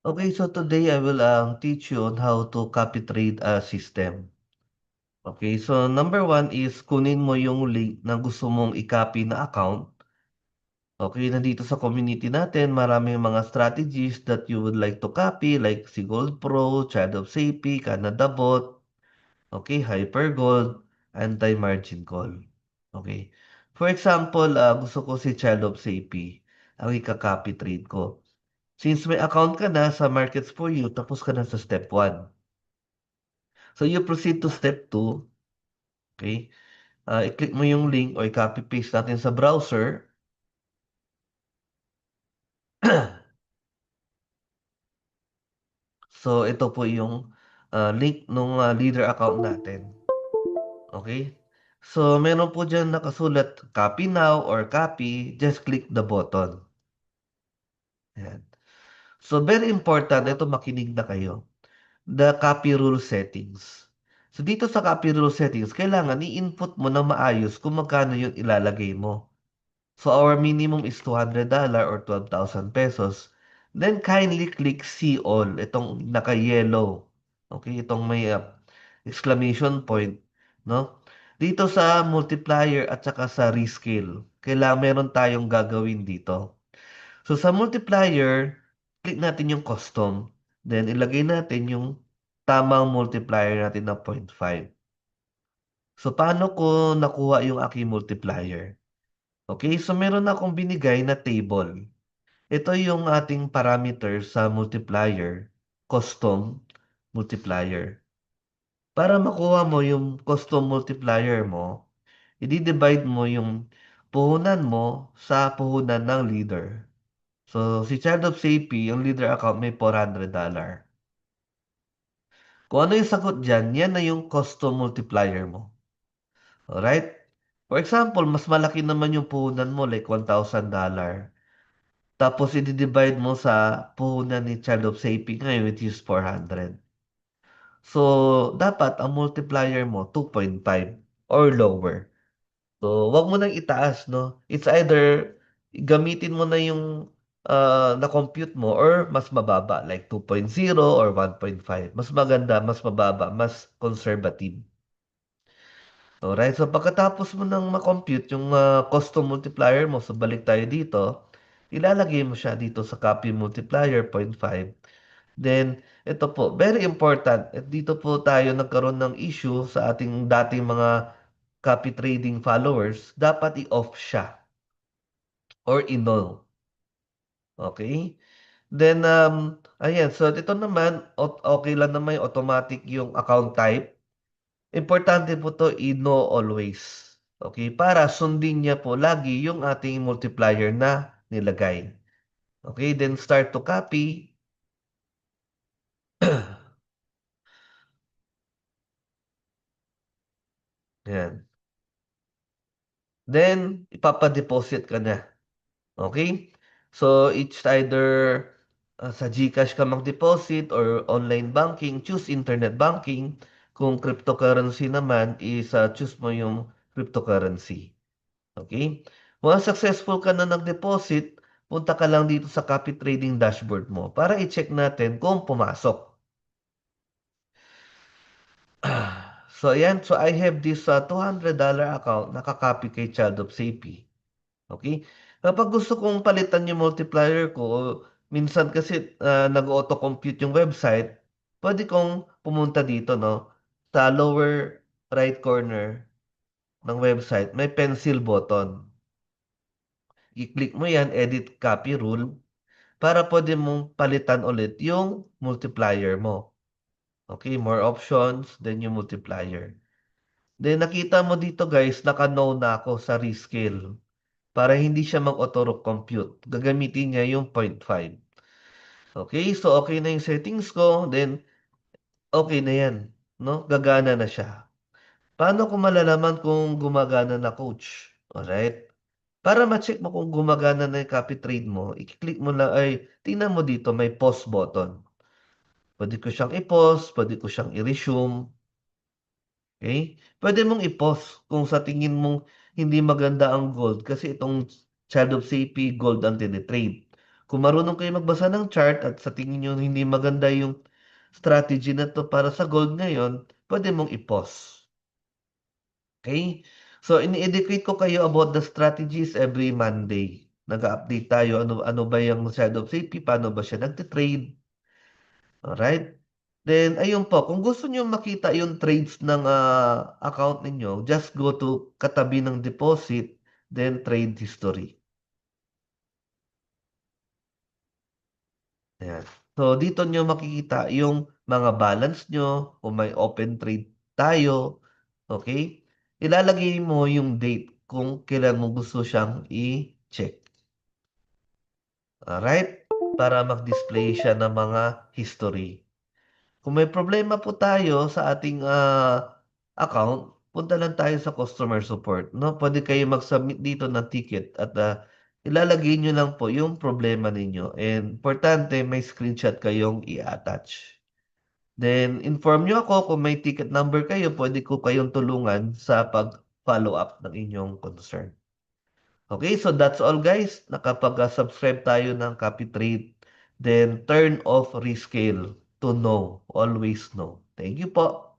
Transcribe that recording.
Okay, so today I will teach you on how to copy trade a system. Okay, so number one is kunin mo yung link na gusto mong i-copy na account. Okay, nandito sa community natin, maraming mga strategies that you would like to copy like si Gold Pro, Child of Safety, Canada Bot, okay, Hyper Gold, Anti-Margin Call. Okay. For example, gusto ko si Child of Safety ang ika-copy trade ko. Since may account ka na sa Markets for You, tapos ka na sa step 1. So you proceed to step 2, okay? I-click mo yung link o i-copy paste natin sa browser. So ito po yung link ng leader account natin. Okay? So meron po dyan nakasulat copy now or copy, just click the button. Ayan. So very important, ito makinig na kayo. The copy rule settings. So dito sa copy rule settings, kailangan i-input mo na maayos kung magkano yung ilalagay mo. So our minimum is $200 or 12,000 pesos. Then kindly click see all, itong naka-yellow. Okay, itong may exclamation point, no? Dito sa multiplier at saka sa rescale, kailangan meron tayong gagawin dito. So sa multiplier, click natin yung custom. Then ilagay natin yung tamang multiplier natin na 0.5. So paano ko nakuha yung aking multiplier? Okay, so meron akong binigay na table. Ito yung ating parameter sa multiplier, custom multiplier. Para makuha mo yung custom multiplier mo, i-divide mo yung puhunan mo sa puhunan ng leader. So, si Child of Safety, yung leader account may $400. Kung ano yung sagot dyan, yan na yung custom multiplier mo. Alright? For example, mas malaki naman yung puhunan mo, like $1,000. Tapos, i-divide mo sa puhunan ni Child of Safety ngayon, which is 400. So, dapat ang multiplier mo, 2.5 or lower. So, wag mo nang itaas, no? It's either gamitin mo na yung na-compute mo or mas mababa, like 2.0 or 1.5. Mas maganda, mas mababa, mas conservative. Alright, so pagkatapos mo nang ma-compute yung custom multiplier mo, so balik tayo dito, ilalagay mo siya dito sa copy multiplier 0.5. Then, ito po, very important, at dito po tayo nagkaroon ng issue sa ating dating mga copy trading followers, dapat i-off siya or i-null. Okay? Then, ayan, so ito naman, okay lang naman yung automatic yung account type. Importante po to i-no always. Okay? Para sundin niya po lagi yung ating multiplier na nilagay. Okay? Then, start to copy. Ayan. Then, ipapa-deposit ka na. Okay? So, it's either sa GCash ka mag-deposit or online banking, choose internet banking. Kung cryptocurrency naman, choose mo yung cryptocurrency. Okay? Once successful ka na nag-deposit, punta ka lang dito sa copy trading dashboard mo para i-check natin kung pumasok. So, ayan. So, I have this $200 account nakakopy kay Child of Safety. Okay? Kapag gusto kong palitan yung multiplier ko, minsan kasi nag-auto-compute yung website, pwede kong pumunta dito, no? Sa lower right corner ng website, may pencil button. I-click mo yan, edit copy rule, para pwede mong palitan ulit yung multiplier mo. Okay, more options, then yung multiplier. Then nakita mo dito guys, naka-no na ako sa rescale. Para hindi siya mag-auto-compute. Gagamitin niya yung 0.5. Okay, so okay na yung settings ko, then okay na yan. No? Gagana na siya. Paano ko malalaman kung gumagana na coach? Alright? Para ma-check mo kung gumagana na yung copy trade mo, i-click mo lang, ay, tingnan mo dito, may pause button. Pwede ko siyang i-pause, pwede ko siyang i-resume. Okay? Pwede mong i-pause kung sa tingin mong hindi maganda ang gold kasi itong Child of Safety gold ang tinitrade. Kung marunong kayo magbasa ng chart at sa tingin nyo hindi maganda yung strategy na to para sa gold ngayon, pwede mong i-pause. Okay? So, ini-educate ko kayo about the strategies every Monday. Nag-update tayo, ano ba yung side of safety, paano ba siya nagtitrade, alright? Then, ayun po, kung gusto niyo makita yung trades ng account ninyo, just go to katabi ng deposit, then trade history. Ayan. So, dito nyo makikita yung mga balance nyo, kung may open trade tayo, okay? Ilalagay mo yung date kung kailan mo gusto siyang i-check. Alright? Para mag-display siya ng mga history. Kung may problema po tayo sa ating account, punta lang tayo sa customer support. No? Pwede kayo mag-submit dito ng ticket at ilalagay nyo lang po yung problema ninyo. And importante, may screenshot kayong i-attach. Then, inform nyo ako kung may ticket number kayo, pwede ko kayong tulungan sa pag-follow up ng inyong concern. Okay, so that's all guys. Nakapag-subscribe tayo ng Copy Trade. Then, turn off rescale to no. Always no. Thank you po.